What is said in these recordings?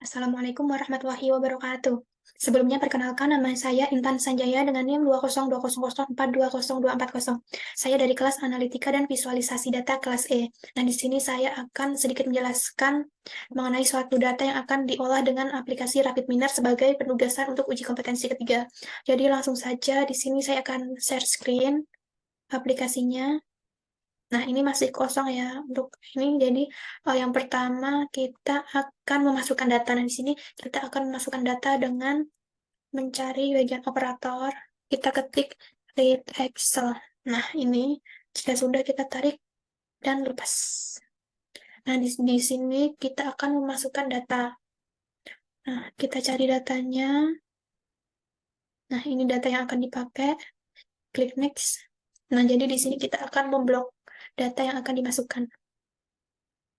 Assalamualaikum warahmatullahi wabarakatuh. Sebelumnya perkenalkan nama saya Intan Sanjaya dengan NIM 20200420240. Saya dari kelas Analitika dan Visualisasi Data kelas E. Nah, di sini saya akan sedikit menjelaskan mengenai suatu data yang akan diolah dengan aplikasi RapidMiner sebagai penugasan untuk uji kompetensi ketiga. Jadi langsung saja di sini saya akan share screen aplikasinya. Nah, ini masih kosong ya untuk ini. Jadi, yang pertama kita akan memasukkan data. Nah, di sini kita akan memasukkan data dengan mencari bagian operator. Kita ketik read Excel. Nah, ini jika sudah kita tarik dan lepas. Nah, di sini kita akan memasukkan data. Nah, kita cari datanya. Nah, ini data yang akan dipakai. Klik next. Nah, jadi di sini kita akan memblok data yang akan dimasukkan.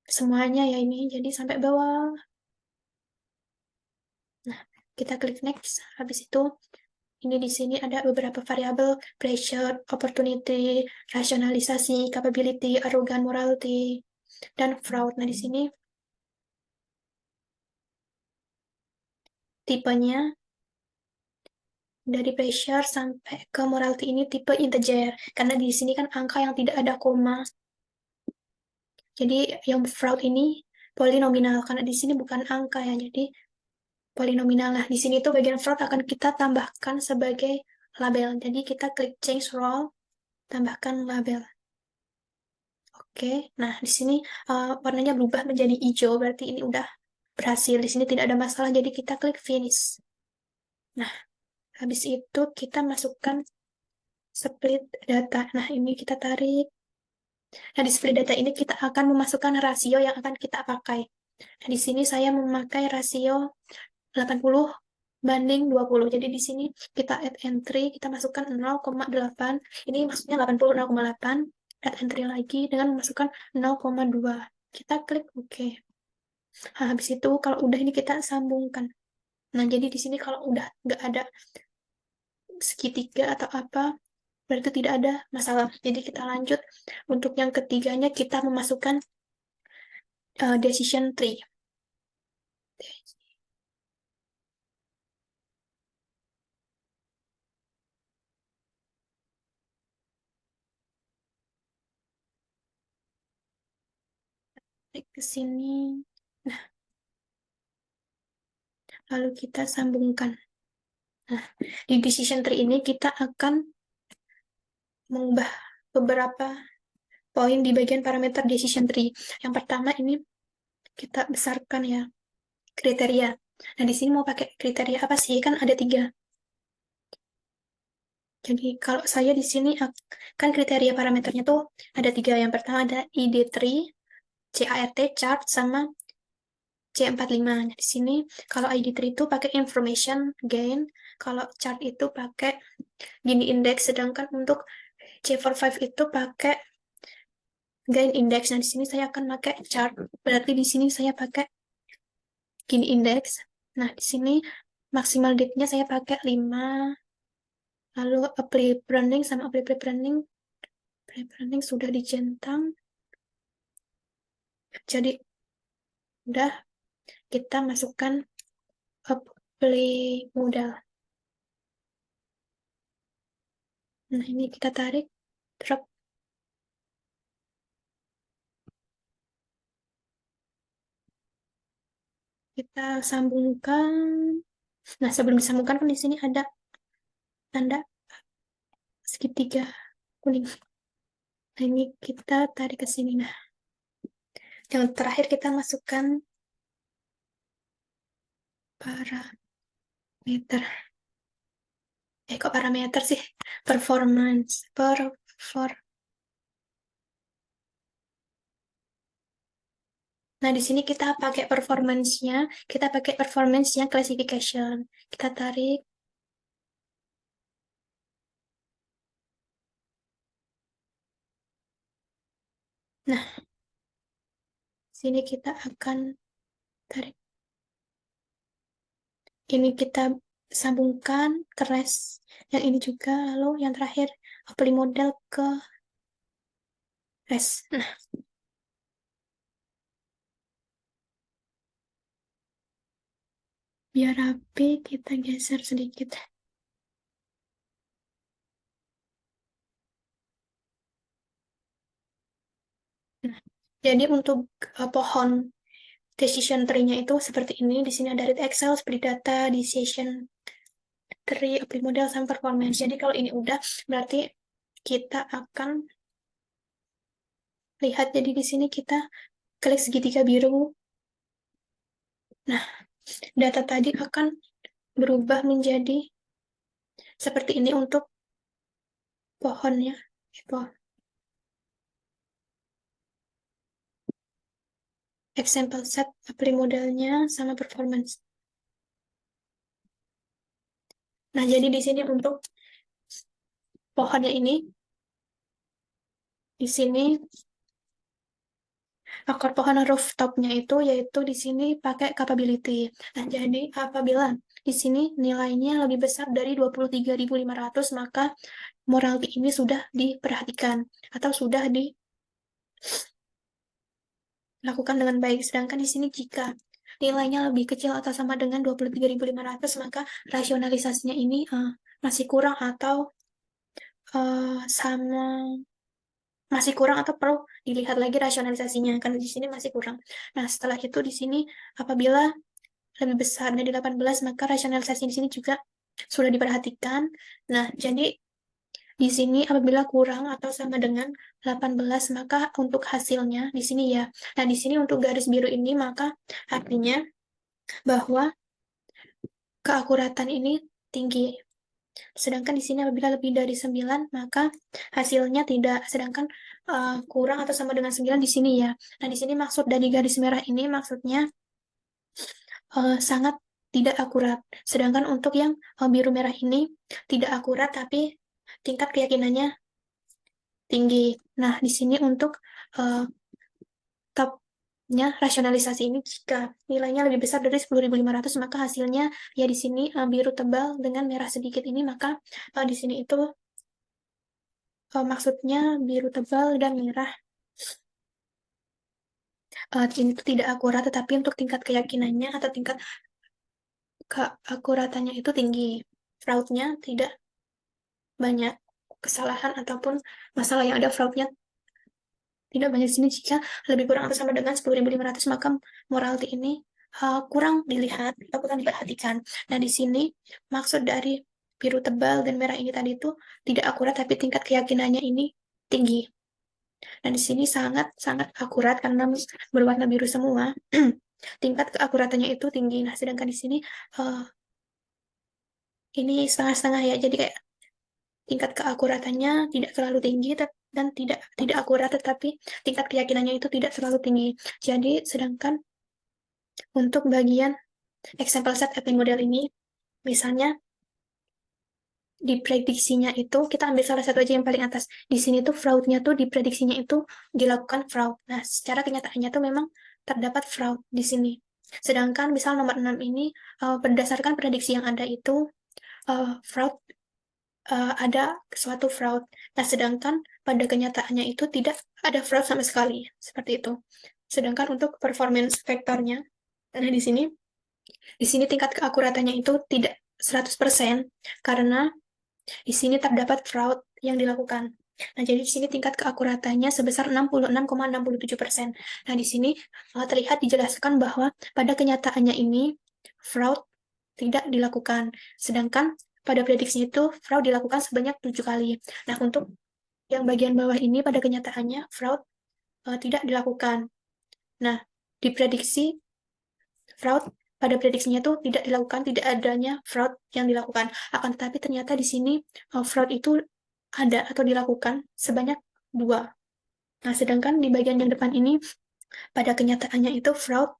Semuanya ya ini, jadi sampai bawah. Nah, kita klik next. Habis itu, ini di sini ada beberapa variabel, pressure, opportunity, rasionalisasi, capability, arrogant morality, dan fraud. Nah, di sini tipenya dari pressure sampai ke morality ini tipe integer. Karena di sini kan angka yang tidak ada koma. Jadi yang fraud ini polinominal, karena di sini bukan angka ya, jadi polinominal. Nah, di sini tuh bagian fraud akan kita tambahkan sebagai label. Jadi kita klik change role, tambahkan label. Oke, nah di sini warnanya berubah menjadi hijau, berarti ini udah berhasil. Di sini tidak ada masalah, jadi kita klik finish. Nah, habis itu kita masukkan split data. Nah, ini kita tarik. Nah, di split data ini kita akan memasukkan rasio yang akan kita pakai. Nah, di sini saya memakai rasio 80/20. Jadi di sini kita add entry, kita masukkan 0,8. Ini maksudnya 80 0,8. Add entry lagi dengan memasukkan 0,2. Kita klik OK. Nah, habis itu kalau udah ini kita sambungkan. Nah, jadi di sini kalau udah nggak ada segitiga atau apa, berarti tidak ada masalah. Jadi kita lanjut. Untuk yang ketiganya kita memasukkan decision tree. Klik ke sini. Nah, lalu kita sambungkan. Nah, di decision tree ini kita akan mengubah beberapa poin di bagian parameter decision tree. Yang pertama ini kita besarkan ya, kriteria. Nah, di sini mau pakai kriteria apa sih? Kan ada 3. Jadi kalau saya di sini kan kriteria parameternya tuh ada 3. Yang pertama ada ID3, CART, chart, sama C45. Nah, di sini kalau ID3 itu pakai information gain, kalau chart itu pakai Gini index, sedangkan untuk C45 itu pakai gain index. Nah, di sini saya akan pakai chart. Berarti di sini saya pakai Gini index. Nah, di sini maksimal date-nya saya pakai 5. Lalu apply branding sama apply branding. Apply branding sudah dicentang. Jadi udah kita masukkan apply modal. Nah, ini kita tarik, drop. Kita sambungkan. Nah, sebelum disambungkan kan di sini ada tanda segitiga kuning. Nah, ini kita tarik ke sini. Nah, yang terakhir kita masukkan parameter. Kok parameter sih? Performance. Nah, di sini kita pakai performance-nya. Kita pakai performance-nya classification. Kita tarik. Nah, sini kita akan tarik. Ini kita sambungkan ke rest. Yang ini juga. Lalu yang terakhir, apply model ke rest. Nah, Biar rapi, kita geser sedikit. Nah, jadi untuk pohon decision tree-nya itu seperti ini. Di sini ada read Excel, split data, decision tree, apply model, sama performance. Jadi kalau ini udah, berarti kita akan lihat. Jadi di sini kita klik segitiga biru. Nah, data tadi akan berubah menjadi seperti ini untuk pohonnya. Example set, apply modelnya, sama performance. Nah, jadi di sini untuk pohonnya ini, di sini akar pohon rooftopnya itu yaitu di sini pakai capability. Nah, jadi apabila di sini nilainya lebih besar dari 23.500, maka morality ini sudah diperhatikan atau sudah dilakukan dengan baik. Sedangkan di sini jika nilainya lebih kecil atau sama dengan 23.500, maka rasionalisasinya ini masih kurang atau sama masih kurang atau perlu dilihat lagi rasionalisasinya karena di sini masih kurang. Nah, setelah itu di sini apabila lebih besar dari 18, maka rasionalisasi di sini juga sudah diperhatikan. Nah, jadi di sini apabila kurang atau sama dengan 18, maka untuk hasilnya di sini ya. Nah, di sini untuk garis biru ini maka artinya bahwa keakuratan ini tinggi. Sedangkan di sini apabila lebih dari 9, maka hasilnya tidak. Sedangkan kurang atau sama dengan 9 di sini ya. Nah, di sini maksud dari garis merah ini maksudnya sangat tidak akurat. Sedangkan untuk yang biru merah ini tidak akurat, tapi tingkat keyakinannya tinggi. Nah, di sini untuk uh, topnya rasionalisasi ini, jika nilainya lebih besar dari 10.500, maka hasilnya ya di sini biru tebal dengan merah sedikit ini, maka di sini itu maksudnya biru tebal dan merah ini tidak akurat, tetapi untuk tingkat keyakinannya atau tingkat keakuratannya itu tinggi. Fraudnya tidak banyak, kesalahan ataupun masalah yang ada fraudnya tidak banyak. Di sini jika lebih kurang atau sama dengan 10.500, maka morality ini kurang dilihat atau kurang diperhatikan. Nah, di sini maksud dari biru tebal dan merah ini tadi itu tidak akurat, tapi tingkat keyakinannya ini tinggi. Dan di sini sangat-sangat akurat karena berwarna biru semua. Tingkat keakuratannya itu tinggi. Nah, sedangkan di sini ini setengah-setengah ya. Jadi kayak tingkat keakuratannya tidak terlalu tinggi dan tidak akurat, tetapi tingkat keyakinannya itu tidak terlalu tinggi. Jadi sedangkan untuk bagian example set API model ini, misalnya diprediksinya itu kita ambil salah satu aja yang paling atas. Di sini tuh fraudnya tuh diprediksinya itu dilakukan fraud. Nah, secara kenyataannya tuh memang terdapat fraud di sini. Sedangkan misal nomor 6 ini berdasarkan prediksi yang ada itu fraud ada suatu fraud. Nah, sedangkan pada kenyataannya itu tidak ada fraud sama sekali, seperti itu. Sedangkan untuk performance vektornya, nah di sini tingkat keakuratannya itu tidak 100% karena di sini terdapat fraud yang dilakukan. Nah, jadi di sini tingkat keakuratannya sebesar 66,67%. Nah, di sini terlihat dijelaskan bahwa pada kenyataannya ini fraud tidak dilakukan. Sedangkan pada prediksi itu fraud dilakukan sebanyak 7 kali. Nah, untuk yang bagian bawah ini pada kenyataannya fraud tidak dilakukan. Nah, diprediksi fraud pada prediksinya itu tidak dilakukan, tidak adanya fraud yang dilakukan. Akan tetapi ternyata di sini fraud itu ada atau dilakukan sebanyak 2. Nah, sedangkan di bagian yang depan ini pada kenyataannya itu fraud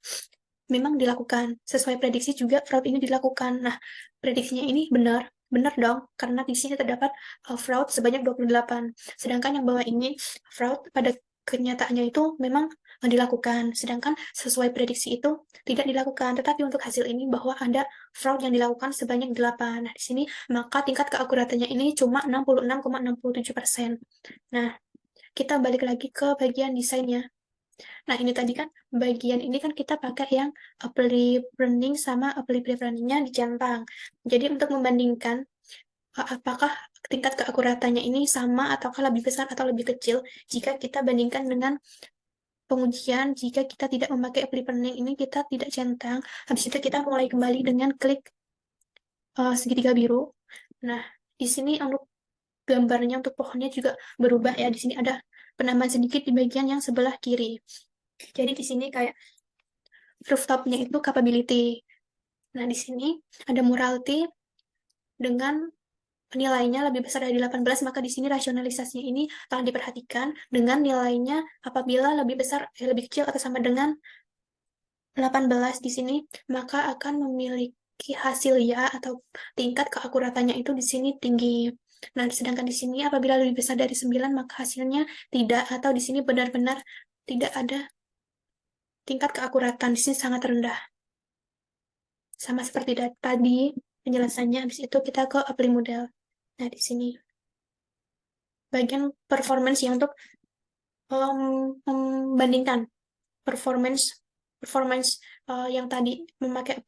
memang dilakukan. Sesuai prediksi juga fraud ini dilakukan. Nah, prediksinya ini benar, benar dong, karena di sini terdapat fraud sebanyak 28. Sedangkan yang bawah ini, fraud pada kenyataannya itu memang dilakukan. Sedangkan sesuai prediksi itu tidak dilakukan. Tetapi untuk hasil ini bahwa ada fraud yang dilakukan sebanyak 8. Nah, di sini maka tingkat keakuratannya ini cuma 66,67%. Nah, kita balik lagi ke bagian desainnya. Nah, ini tadi kan bagian ini kan kita pakai yang apply printing sama apply preference-nya dicentang. Jadi untuk membandingkan apakah tingkat keakuratannya ini sama ataukah lebih besar atau lebih kecil jika kita bandingkan dengan pengujian, jika kita tidak memakai apply printing ini kita tidak centang, habis itu kita mulai kembali dengan klik segitiga biru. Nah, di sini untuk gambarnya untuk pohonnya juga berubah ya. Di sini ada penambahan sedikit di bagian yang sebelah kiri. Jadi di sini kayak rooftopnya itu capability. Nah, di sini ada morality dengan nilainya lebih besar dari 18, maka di sini rasionalisasinya ini telah diperhatikan dengan nilainya apabila lebih besar, lebih kecil atau sama dengan 18 di sini, maka akan memiliki hasil ya atau tingkat keakuratannya itu di sini tinggi. Nah, sedangkan di sini apabila lebih besar dari 9, maka hasilnya tidak, atau di sini benar-benar tidak ada tingkat keakuratan, di sini sangat rendah. Sama seperti tadi penjelasannya, habis itu kita ke apply model. Nah, di sini bagian performance yang untuk membandingkan performance performance yang tadi memakai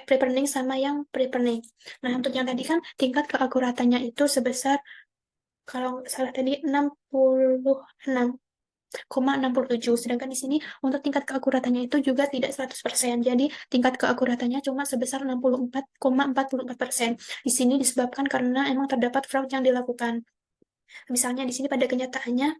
pre-printing sama yang pre-printing. Nah, untuk yang tadi kan tingkat keakuratannya itu sebesar kalau nggak salah tadi 66,67. Sedangkan di sini untuk tingkat keakuratannya itu juga tidak 100%. Jadi tingkat keakuratannya cuma sebesar 64,44%. Di sini disebabkan karena emang terdapat fraud yang dilakukan. Misalnya di sini pada kenyataannya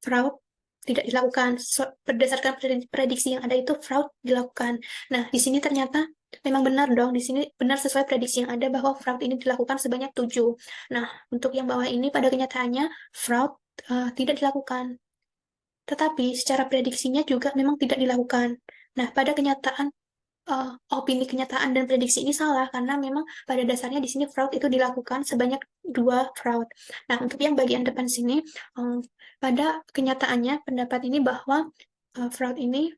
fraud tidak dilakukan. Berdasarkan prediksi yang ada itu fraud dilakukan. Nah, di sini ternyata memang benar dong. Di sini benar sesuai prediksi yang ada bahwa fraud ini dilakukan sebanyak 7. Nah, untuk yang bawah ini pada kenyataannya fraud tidak dilakukan. Tetapi secara prediksinya juga memang tidak dilakukan. Nah, pada kenyataan opini kenyataan dan prediksi ini salah karena memang pada dasarnya di sini fraud itu dilakukan sebanyak 2 fraud. Nah, untuk yang bagian depan sini pada kenyataannya pendapat ini bahwa fraud ini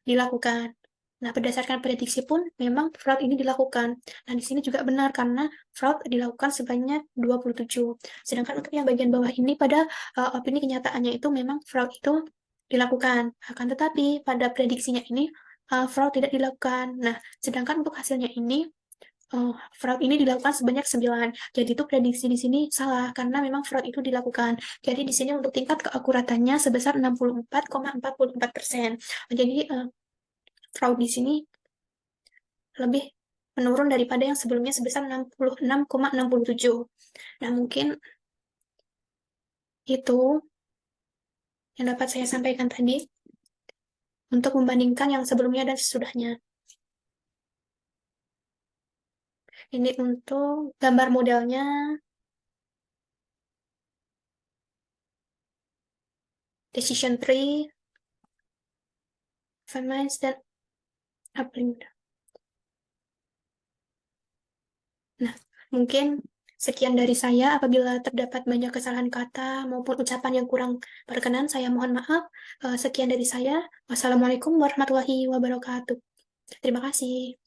dilakukan. Nah, berdasarkan prediksi pun memang fraud ini dilakukan. Nah, di sini juga benar karena fraud dilakukan sebanyak 27. Sedangkan untuk yang bagian bawah ini pada opini kenyataannya itu memang fraud itu dilakukan. Akan tetapi pada prediksinya ini fraud tidak dilakukan. Nah, sedangkan untuk hasilnya ini fraud ini dilakukan sebanyak 9. Jadi itu prediksi di sini salah karena memang fraud itu dilakukan. Jadi di sini untuk tingkat keakuratannya sebesar 64,44%. Jadi fraud di sini lebih menurun daripada yang sebelumnya sebesar 66,67. Nah, mungkin itu yang dapat saya sampaikan tadi untuk membandingkan yang sebelumnya dan sesudahnya. Ini untuk gambar modelnya, decision tree, performance, dan apply model. Nah, mungkin sekian dari saya. Apabila terdapat banyak kesalahan kata maupun ucapan yang kurang berkenan, saya mohon maaf. Sekian dari saya. Wassalamualaikum warahmatullahi wabarakatuh. Terima kasih.